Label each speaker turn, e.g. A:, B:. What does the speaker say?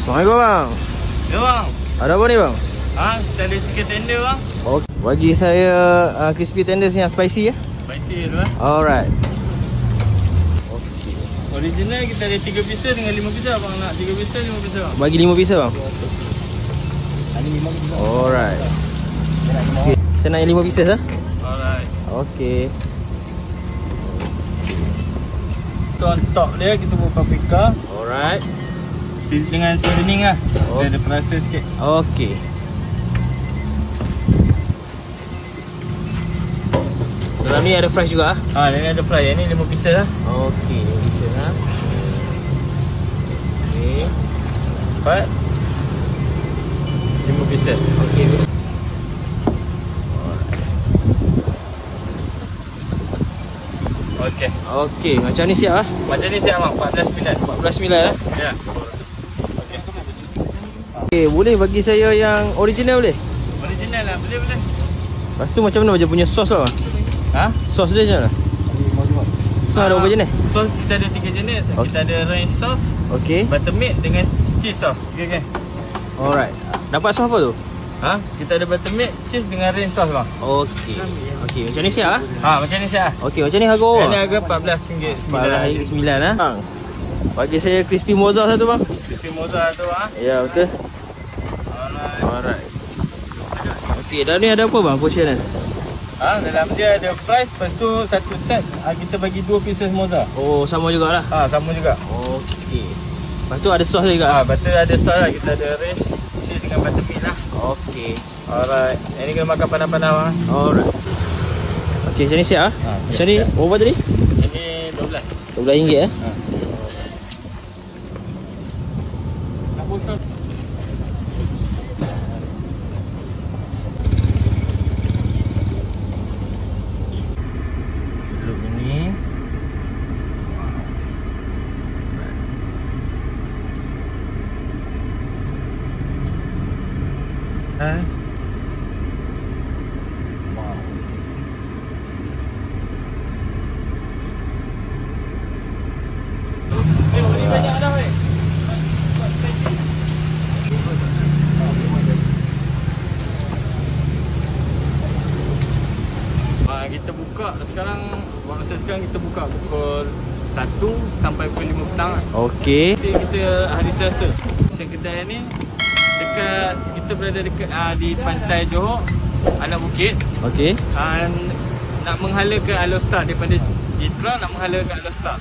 A: Assalamualaikum bang.
B: Ya bang.
A: Ada apa ni bang?
B: Kita ada chicken tender bang.
A: Okay. Bagi saya crispy tenders yang spicy ya.
B: Spicy tu lah.
A: Alright.
B: Original kita ada 3 pieces dengan 5 pieces. Abang nak 3 pieces 5 pieces bang?
A: Bagi 5 pieces bang.
B: Ada 5 pieces.
A: Alright. Okay. Saya nak yang 5 pieces lah.
B: Alright.
A: Okay.
B: On top dia kita buat paprika.
A: Alright.
B: Dengan seasoning lah. Dia ada perasa sikit.
A: Okay. Dalam ni ada fries juga ah?
B: Dia ada fry. Yang ni 5 pieces lah.
A: Okay, 5 pieces lah. Okay.
B: 4 5 pieces.
A: Okay.
B: Okay.
A: Okay, macam ni siap lah.
B: Macam ni siap bang.
A: 14.9 lah.
B: Ya.
A: Okay, boleh bagi saya yang original boleh?
B: Original lah. Boleh.
A: Lepas tu macam mana macam punya sos lah? Sos dia macam mana? Sos ada berapa jenis?
B: Sos kita ada 3 jenis. Kita ada ranch sauce, buttermilk dengan cheese sauce. Okay.
A: Alright. Dapat sos apa tu?
B: Kita ada buttermilk, cheese dengan ranch sauce bang.
A: Okay, macam ni siap lah?
B: Macam ni siap.
A: Okay, macam ni harga berapa?
B: Ini harga RM14.9
A: lah. Bagi saya crispy mozza satu bang.
B: Crispy mozza tu
A: Ya, betul. Alright. Okay, dan ni ada apa bang portion ni?
B: Dalam dia ada fries, lepas tu satu set kita bagi 2 pieces mozza.
A: Oh, sama jugalah.
B: Sama juga.
A: Okay. Lepas tu ada sos juga.
B: Betul ada sos lah. Kita ada ranch, cheese dengan buttermilk lah.
A: Okay.
B: Alright. Ini kena makan panas-panas bang.
A: Alright. Okay, macam ni siap lah. Macam ni, berapa tadi?
B: Ini RM12.
A: RM12
B: Kita buka sekarang, masa sekarang kita buka pukul 1 sampai pukul 5 petang lah.
A: Okay.
B: Kita hari Selasa. Kedai ni dekat, kita berada dekat di Pantai Johor, Anak Bukit.
A: Okay.
B: Nak menghala ke Alor Star daripada Jitra, nak menghala ke Alor Star.